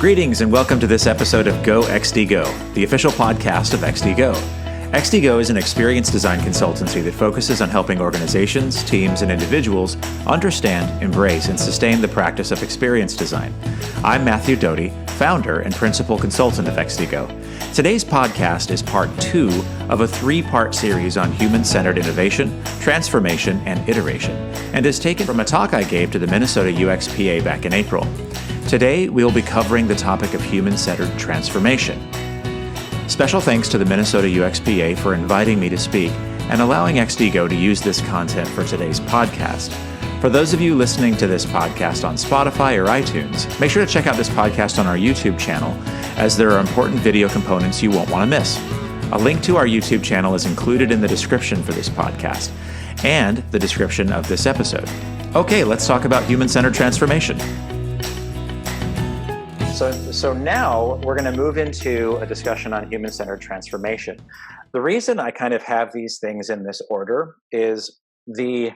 Greetings and welcome to this episode of Go XDGO, the official podcast of XDGO. XDGO is an experience design consultancy that focuses on helping organizations, teams, and individuals understand, embrace, and sustain the practice of experience design. I'm Matthew Doty, founder and principal consultant of XDGO. Today's podcast is part 2 of a 3-part series on human-centered innovation, transformation, and iteration, and is taken from a talk I gave to the Minnesota UXPA back in April. Today, we'll be covering the topic of human-centered transformation. Special thanks to the Minnesota UXPA for inviting me to speak and allowing XDGO to use this content for today's podcast. For those of you listening to this podcast on Spotify or iTunes, make sure to check out this podcast on our YouTube channel, as there are important video components you won't want to miss. A link to our YouTube channel is included in the description for this podcast and the description of this episode. Okay, let's talk about human-centered transformation. So now we're going to move into a discussion on human-centered transformation. The reason I kind of have these things in this order is the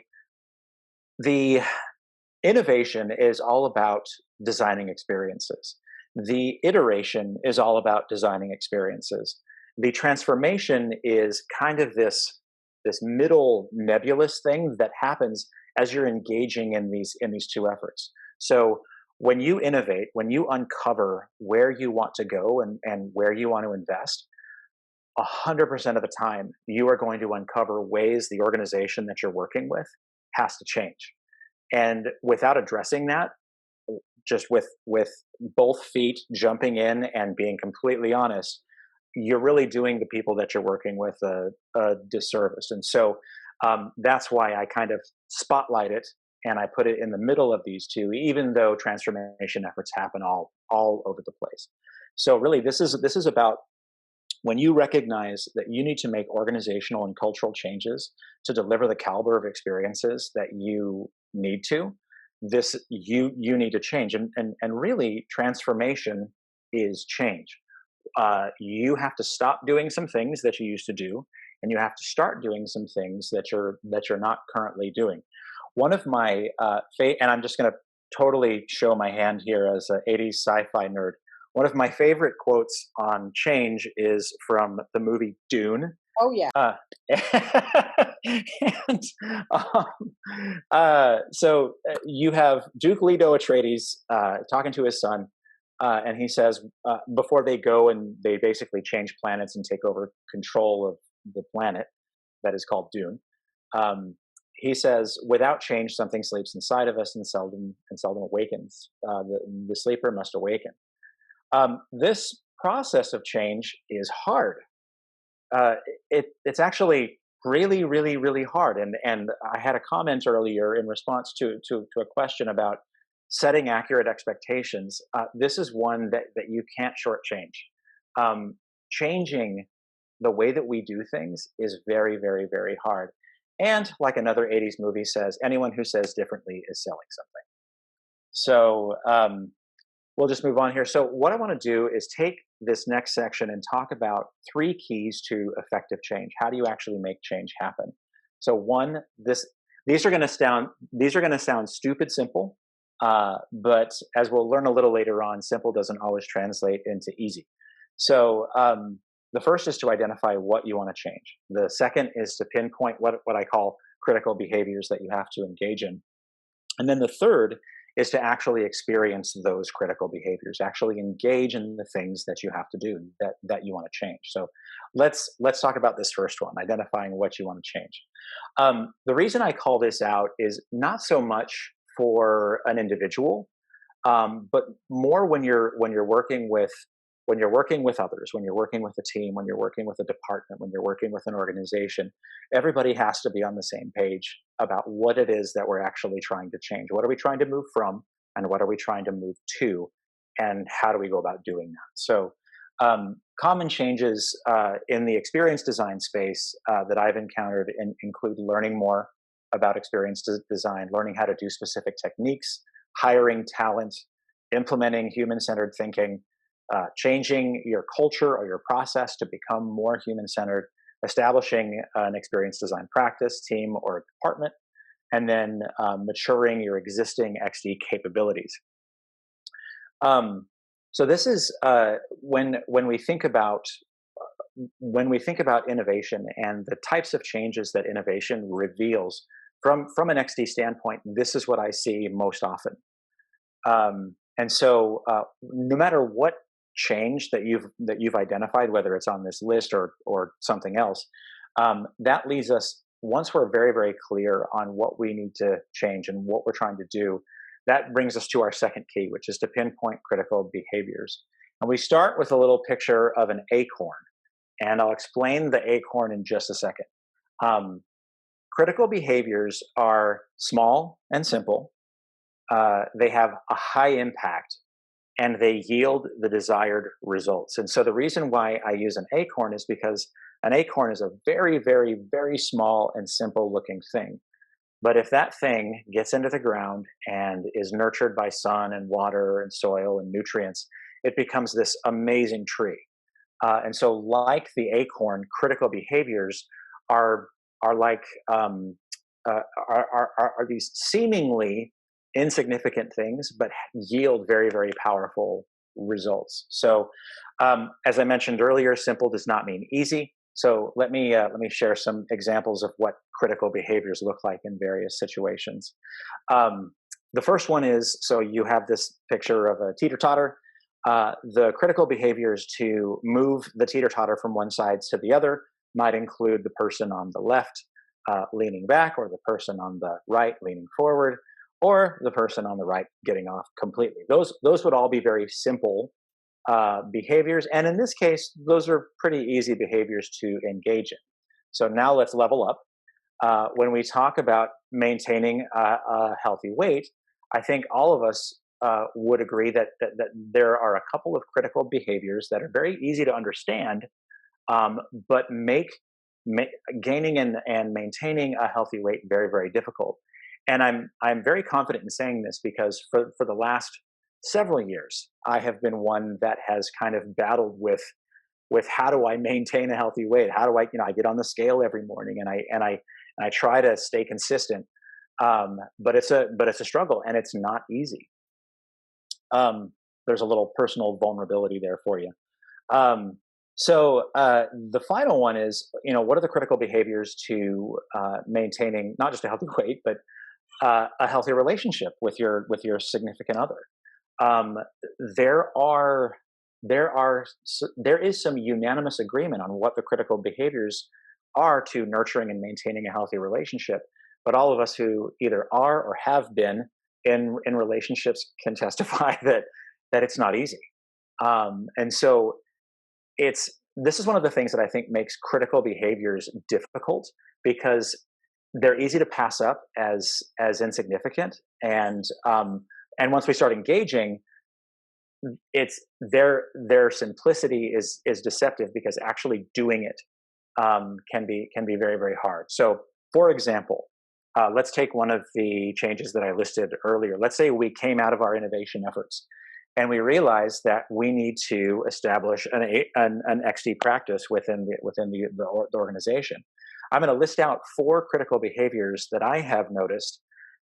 innovation is all about designing experiences. The iteration is all about designing experiences. The transformation is kind of this middle nebulous thing that happens as you're engaging in these two efforts. So when you innovate, when you uncover where you want to go and where you want to invest, 100% of the time, you are going to uncover ways the organization that you're working with has to change. And without addressing that, just with both feet jumping in and being completely honest, you're really doing the people that you're working with a disservice. And so that's why I kind of spotlight it and I put it in the middle of these two, even though transformation efforts happen all over the place. So really, this is about when you recognize that you need to make organizational and cultural changes to deliver the caliber of experiences that you need to. You need to change, and really, transformation is change. You have to stop doing some things that you used to do, and you have to start doing some things that you're not currently doing. One of my and I'm just going to totally show my hand here as an 80s sci-fi nerd. One of my favorite quotes on change is from the movie Dune. Oh yeah. So you have Duke Leto Atreides talking to his son, and he says before they go and they basically change planets and take over control of the planet that is called Dune. He says, without change, something sleeps inside of us and seldom awakens. The sleeper must awaken. This process of change is hard. It's actually really, really, really hard. And I had a comment earlier in response to a question about setting accurate expectations. This is one that you can't shortchange. Changing the way that we do things is very, very, very hard. And like another 80s movie says, anyone who says differently is selling something. So we'll just move on here. So what I want to do is take this next section and talk about 3 keys to effective change. How do you actually make change happen? So one, these are going to sound stupid simple, but as we'll learn a little later on, simple doesn't always translate into easy. So the first is to identify what you want to change. The second is to pinpoint what I call critical behaviors that you have to engage in. And then the third is to actually experience those critical behaviors, actually engage in the things that you have to do that you want to change. So let's talk about this first one, identifying what you want to change. The reason I call this out is not so much for an individual, but more when you're working with others, when you're working with a team, when you're working with a department, when you're working with an organization. Everybody has to be on the same page about what it is that we're actually trying to change. What are we trying to move from, and what are we trying to move to, and how do we go about doing that? So common changes in the experience design space that I've encountered include learning more about experience design, learning how to do specific techniques, hiring talent, implementing human-centered thinking, changing your culture or your process to become more human-centered, establishing an experience design practice, team, or department, and then maturing your existing XD capabilities. So this is when we think about innovation and the types of changes that innovation reveals from an XD standpoint. This is what I see most often. And so, no matter what change that you've identified, whether it's on this list or something else, that leads us, once we're very very clear on what we need to change and what we're trying to do, that brings us to our second key, which is to pinpoint critical behaviors. And we start with a little picture of an acorn, and I'll explain the acorn in just a second. Um, Critical behaviors are small and simple. They have a high impact, and they yield the desired results. And so the reason why I use an acorn is because an acorn is a very, very, very small and simple looking thing. But if that thing gets into the ground and is nurtured by sun and water and soil and nutrients, it becomes this amazing tree. And so, like the acorn, critical behaviors are are like are these seemingly insignificant things, but yield very very powerful results. So, as I mentioned earlier, simple does not mean easy. So let me share some examples of what critical behaviors look like in various situations. Um, the first one is, so you have this picture of a teeter totter. The critical behaviors to move the teeter totter from one side to the other might include the person on the left leaning back, or the person on the right leaning forward, or the person on the right getting off completely. Those would all be very simple behaviors, and in this case, those are pretty easy behaviors to engage in. So now let's level up. When we talk about maintaining a healthy weight, I think all of us would agree that there are a couple of critical behaviors that are very easy to understand, but make gaining and maintaining a healthy weight very very difficult. And I'm very confident in saying this because for the last several years, I have been one that has kind of battled with how do I maintain a healthy weight? How do I, I get on the scale every morning, and I try to stay consistent. But it's a struggle, and it's not easy. There's a little personal vulnerability there for you. The final one is, what are the critical behaviors to maintaining not just a healthy weight, but a healthy relationship with your significant other? Um, there are there is some unanimous agreement on what the critical behaviors are to nurturing and maintaining a healthy relationship. But all of us who either are or have been in relationships can testify that it's not easy. And so it's this is one of the things that I think makes critical behaviors difficult, because they're easy to pass up as insignificant, and once we start engaging, it's their simplicity is deceptive, because actually doing it can be very very hard. So, for example, let's take one of the changes that I listed earlier. Let's say we came out of our innovation efforts and we realized that we need to establish an XD practice within the organization. I'm going to list out 4 critical behaviors that I have noticed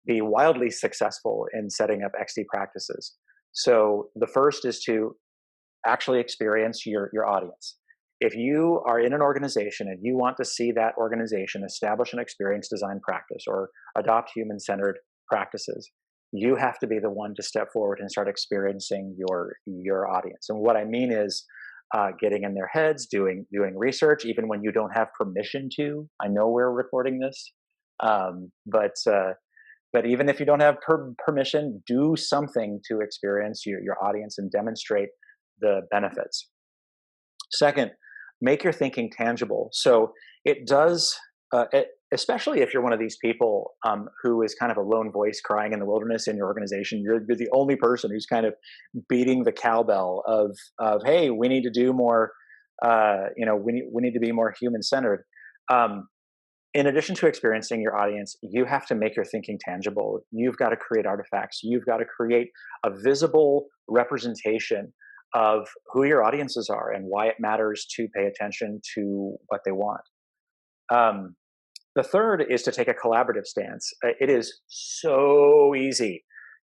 be wildly successful in setting up XD practices. So the first is to actually experience your audience. If you are in an organization and you want to see that organization establish an experience design practice or adopt human-centered practices, you have to be the one to step forward and start experiencing your audience. And what I mean is getting in their heads, doing research, even when you don't have permission to. I know we're recording this, but even if you don't have permission, do something to experience your audience and demonstrate the benefits. Second, make your thinking tangible. So it does, especially if you're one of these people who is kind of a lone voice crying in the wilderness in your organization. You're the only person who's kind of beating the cowbell of hey, we need to do more. We need to be more human centered. In addition to experiencing your audience, you have to make your thinking tangible. You've got to create artifacts. You've got to create a visible representation of who your audiences are and why it matters to pay attention to what they want. The third is to take a collaborative stance. It is so easy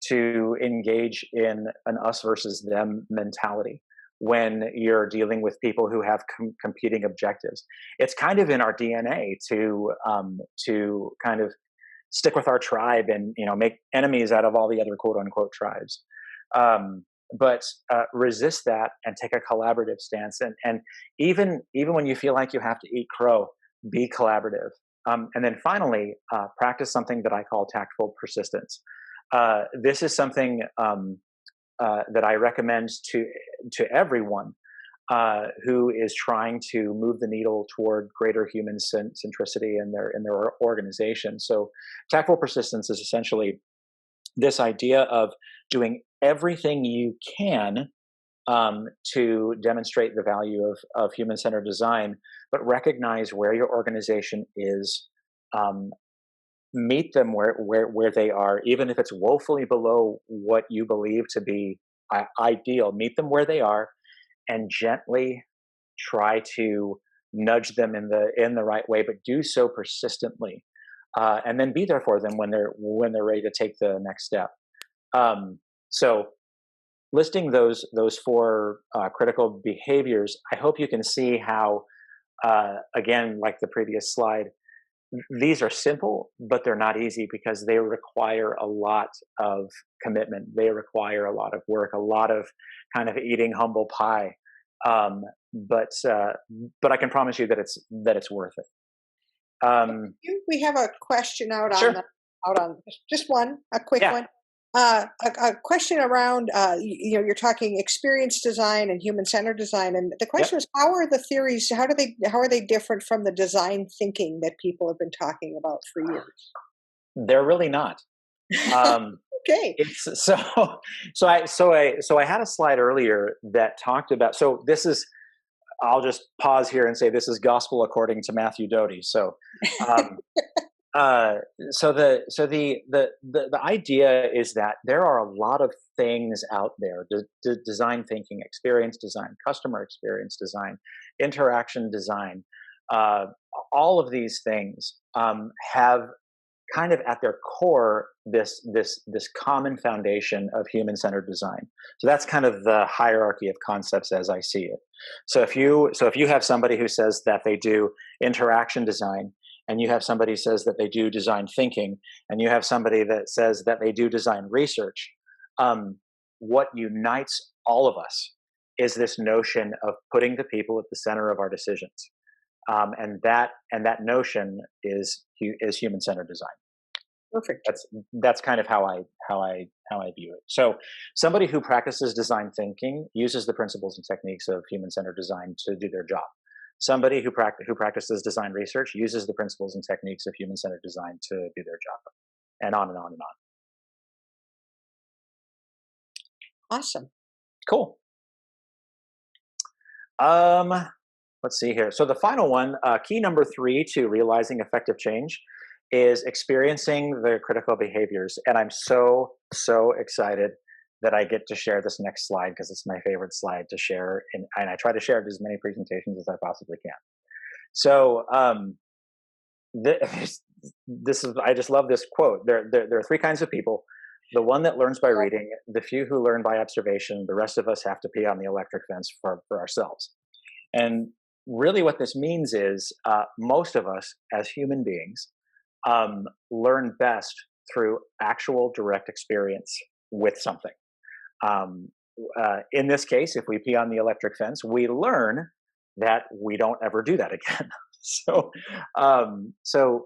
to engage in an us versus them mentality when you're dealing with people who have competing objectives. It's kind of in our DNA to kind of stick with our tribe and make enemies out of all the other quote unquote tribes. But resist that and take a collaborative stance. And even when you feel like you have to eat crow, be collaborative. And then finally, practice something that I call tactful persistence. This is something that I recommend to everyone who is trying to move the needle toward greater human centricity in their organization. So, tactful persistence is essentially this idea of doing everything you can to demonstrate the value of human-centered design, but recognize where your organization is. Meet them where they are, even if it's woefully below what you believe to be ideal. Meet them where they are, and gently try to nudge them in the right way, but do so persistently, and then be there for them when they're ready to take the next step. So, listing those four critical behaviors, I hope you can see how, again, like the previous slide, these are simple, but they're not easy because they require a lot of commitment. They require a lot of work, a lot of kind of eating humble pie. But I can promise you that it's worth it. We have a question out Sure. on just one, a quick one. A question around, you're talking experience design and human-centered design, and the question is, how are the theories? How are they different from the design thinking that people have been talking about for years? They're really not. Okay. It's so I had a slide earlier that talked about. So this is. I'll just pause here and say this is gospel according to Matthew Doty. So. So the idea is that there are a lot of things out there: design thinking, experience design, customer experience design, interaction design. All of these things have kind of at their core this common foundation of human-centered design. So that's kind of the hierarchy of concepts as I see it. So if you have somebody who says that they do interaction design, and you have somebody who says that they do design thinking, and you have somebody that says that they do design research, what unites all of us is this notion of putting the people at the center of our decisions, and that notion is human-centered design. Perfect. That's kind of how I view it. So somebody who practices design thinking uses the principles and techniques of human-centered design to do their job. Somebody who practices design research uses the principles and techniques of human-centered design to do their job, and on and on and on. Awesome. Cool. Let's see here. So the final one, key number 3 to realizing effective change, is experiencing the critical behaviors. And I'm so excited that I get to share this next slide because it's my favorite slide to share, and I try to share it as many presentations as I possibly can. So this is, I just love this quote. There are 3 kinds of people: the one that learns by reading, the few who learn by observation, the rest of us have to pee on the electric fence for ourselves. And really what this means is most of us as human beings learn best through actual direct experience with something. In this case, if we pee on the electric fence, we learn that we don't ever do that again. So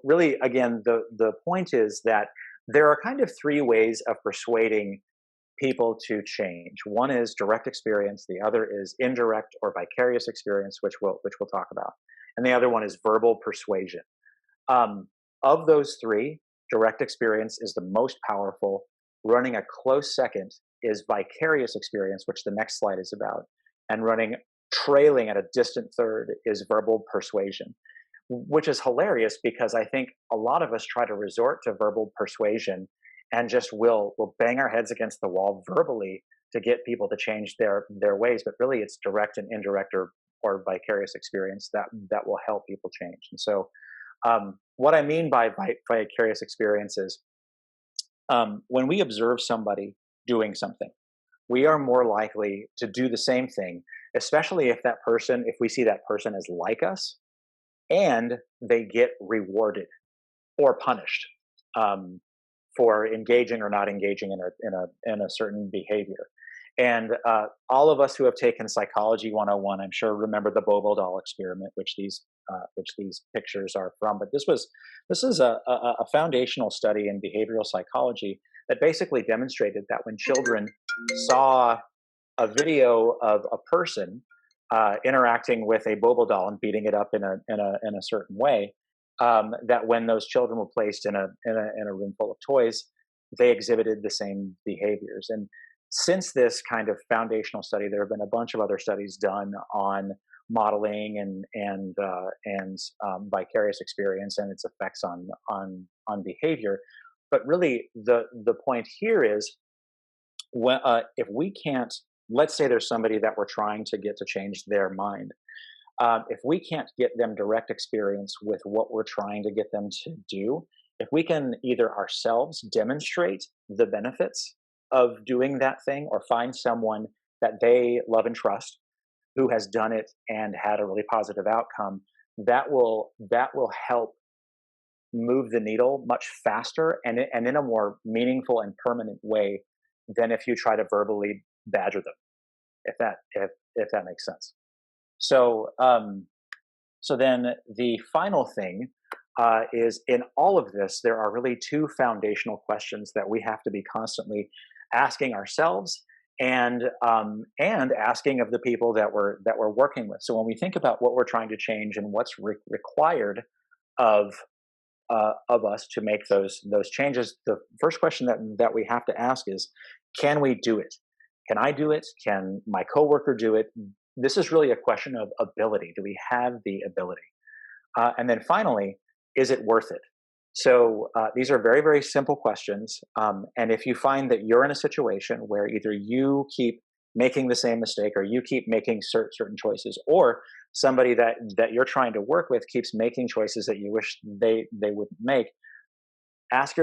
really, again, the point is that there are kind of 3 ways of persuading people to change. One is direct experience, the other is indirect or vicarious experience, which we'll talk about, and the other one is verbal persuasion. Of those 3, direct experience is the most powerful. Running a close second is vicarious experience, which the next slide is about, and trailing at a distant third is verbal persuasion, which is hilarious because I think a lot of us try to resort to verbal persuasion and just we'll bang our heads against the wall verbally to get people to change their ways, but really it's direct and indirect or vicarious experience that will help people change. And so what I mean by vicarious experience is When we observe somebody doing something, we are more likely to do the same thing, especially if we see that person as like us and they get rewarded or punished um, for engaging or not engaging in a certain behavior. And all of us who have taken Psychology 101, I'm sure, remember the Bobo doll experiment, which these pictures are from. But this is a foundational study in behavioral psychology that basically demonstrated that when children saw a video of a person interacting with a Bobo doll and beating it up in a certain way, that when those children were placed in a room full of toys, they exhibited the same behaviors. And since this kind of foundational study, there have been a bunch of other studies done on modeling and vicarious experience and its effects on behavior. But really, the point here is if we can't, let's say there's somebody that we're trying to get to change their mind. If we can't get them direct experience with what we're trying to get them to do, if we can either ourselves demonstrate the benefits of doing that thing or find someone that they love and trust who has done it and had a really positive outcome, that will help move the needle much faster and in a more meaningful and permanent way than if you try to verbally badger them, if that makes sense. So so then the final thing is, in all of this, there are really two foundational questions that we have to be constantly asking ourselves and asking of the people that we're working with. So when we think about what we're trying to change and what's required of of us to make those changes, the first question that we have to ask is, can we do it? Can I do it? Can my coworker do it? This is really a question of ability. Do we have the ability? And then finally, is it worth it? So these are very, very simple questions. And if you find that you're in a situation where either you keep making the same mistake or you keep making certain choices, or somebody that you're trying to work with keeps making choices that you wish they wouldn't make, ask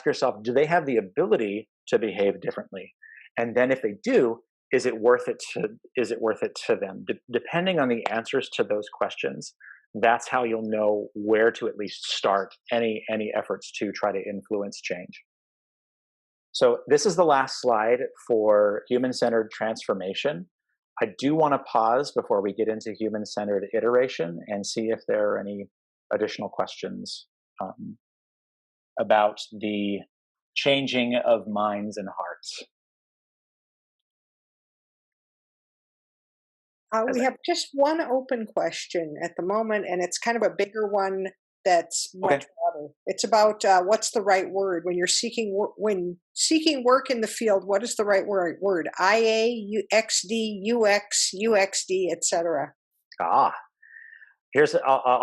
yourself, do they have the ability to behave differently? And then if they do, is it worth it to them? Depending on the answers to those questions, that's how you'll know where to at least start any efforts to try to influence change. So this is the last slide for human-centered transformation. I do want to pause before we get into human-centered iteration and see if there are any additional questions about the changing of minds and hearts. We have just one open question at the moment, and it's kind of a bigger one that's much broader. It's about what's the right word when you're when seeking work in the field. What is the right word? IA, XD, UX, UXD, etc. I'll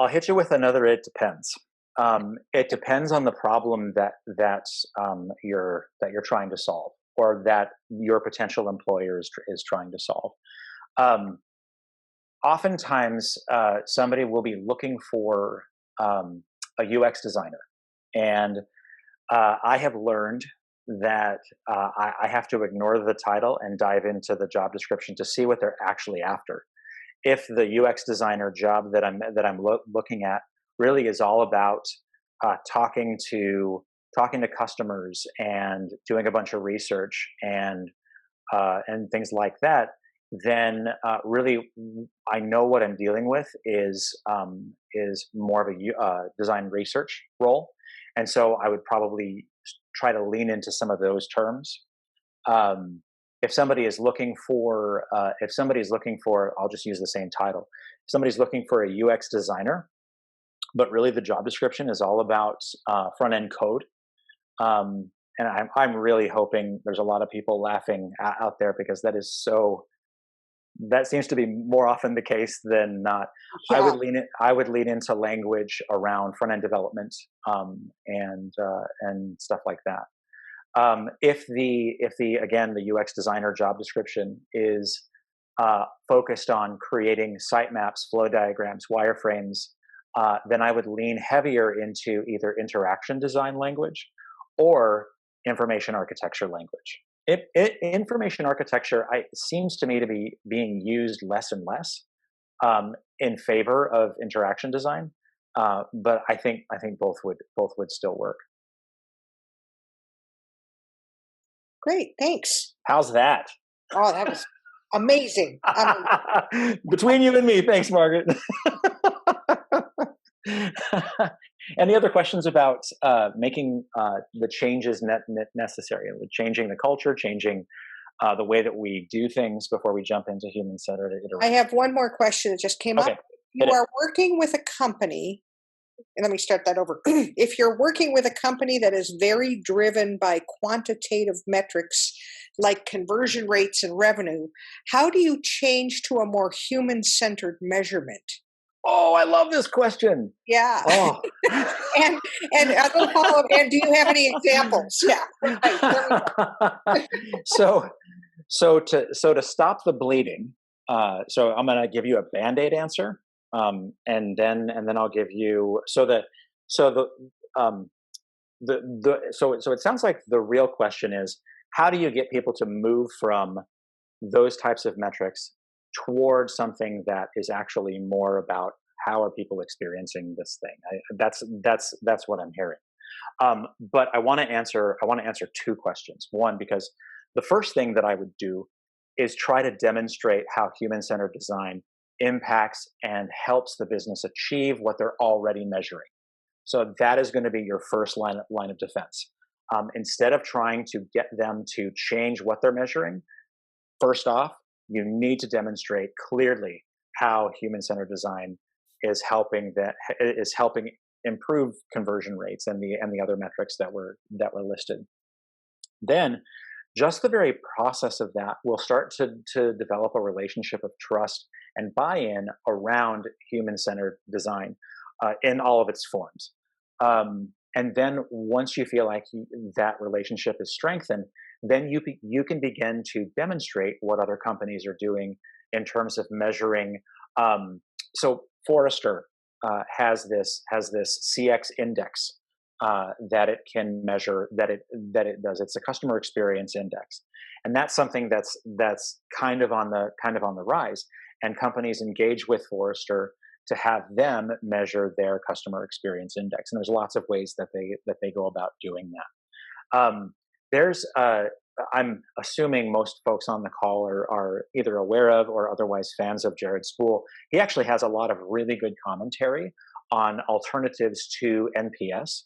hit you with another. It depends. It depends on the problem that you're trying to solve, or that your potential employer is trying to solve. Oftentimes, somebody will be looking for a UX designer, and I have learned that I have to ignore the title and dive into the job description to see what they're actually after. If the UX designer job that I'm looking at really is all about talking to customers and doing a bunch of research and things like that, then really I know what I'm dealing with is more of a design research role, and so I would probably try to lean into some of those terms. If somebody is looking for, I'll just use the same title. If somebody's looking for a UX designer, but really the job description is all about front end code. And I'm really hoping there's a lot of people laughing out there, because that seems to be more often the case than not. Yeah. I would lean into language around front end development and stuff like that. If the UX designer job description is focused on creating sitemaps, flow diagrams, wireframes, then I would lean heavier into either interaction design language or information architecture language. Information architecture seems to me to be being used less and less in favor of interaction design, but I think both would still work. Great, thanks. How's that? Oh, that was amazing. Between you and me, thanks, Margaret. Any other questions about making the changes necessary, changing the culture, changing the way that we do things before we jump into human-centered iteration? I have one more question that just came up. You are working with a company, and let me start that over. If you're working with a company that is very driven by quantitative metrics like conversion rates and revenue, how do you change to a more human-centered measurement? Oh, I love this question. Yeah. Oh. and a little follow-up. And do you have any examples? Yeah. Right. So to stop the bleeding, so I'm going to give you a Band-Aid answer, and then I'll give you so it sounds like the real question is, how do you get people to move from those types of metrics towards something that is actually more about how are people experiencing this thing? That's what I'm hearing. But I want to answer two questions. One, because the first thing that I would do is try to demonstrate how human-centered design impacts and helps the business achieve what they're already measuring. So that is going to be your first line of defense. Instead of trying to get them to change what they're measuring, first off, you need to demonstrate clearly how human-centered design is helping improve conversion rates and the other metrics that were listed. Then, just the very process of that will start to develop a relationship of trust and buy-in around human-centered design in all of its forms. And then once you feel like that relationship is strengthened, then you can begin to demonstrate what other companies are doing in terms of measuring. So Forrester has this CX index that it can measure that it does. It's a customer experience index, and that's something that's kind of on the rise. And companies engage with Forrester to have them measure their customer experience index. And there's lots of ways that they go about doing that. I'm assuming most folks on the call are either aware of or otherwise fans of Jared Spool. He actually has a lot of really good commentary on alternatives to NPS.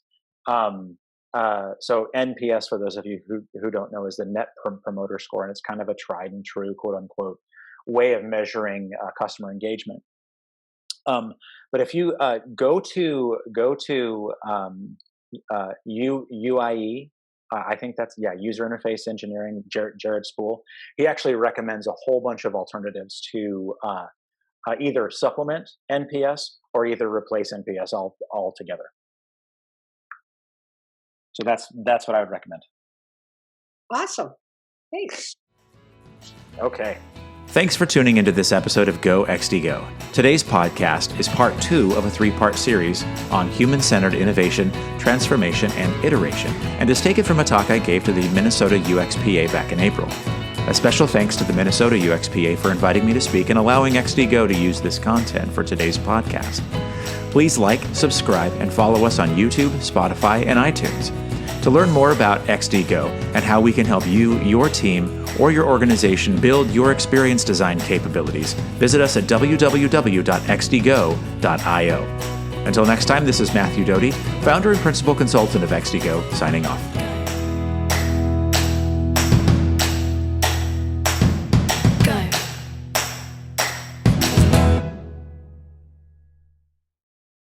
So NPS, for those of you who don't know, is the Net Promoter Score, and it's kind of a tried and true, quote unquote, way of measuring customer engagement. But if you go to UIE, I think that's, user interface engineering, Jared Spool, he actually recommends a whole bunch of alternatives to either supplement NPS or either replace NPS altogether. So that's what I would recommend. Awesome. Thanks. Okay. Thanks for tuning into this episode of Go XDGO. Today's podcast is part 2 of a 3-part series on human-centered innovation, transformation, and iteration, and is taken from a talk I gave to the Minnesota UXPA back in April. A special thanks to the Minnesota UXPA for inviting me to speak and allowing XDGO to use this content for today's podcast. Please like, subscribe, and follow us on YouTube, Spotify, and iTunes. To learn more about XDGO and how we can help you, your team, or your organization build your experience design capabilities, visit us at www.xdgo.io. Until next time, this is Matthew Doty, founder and principal consultant of XDGO, signing off.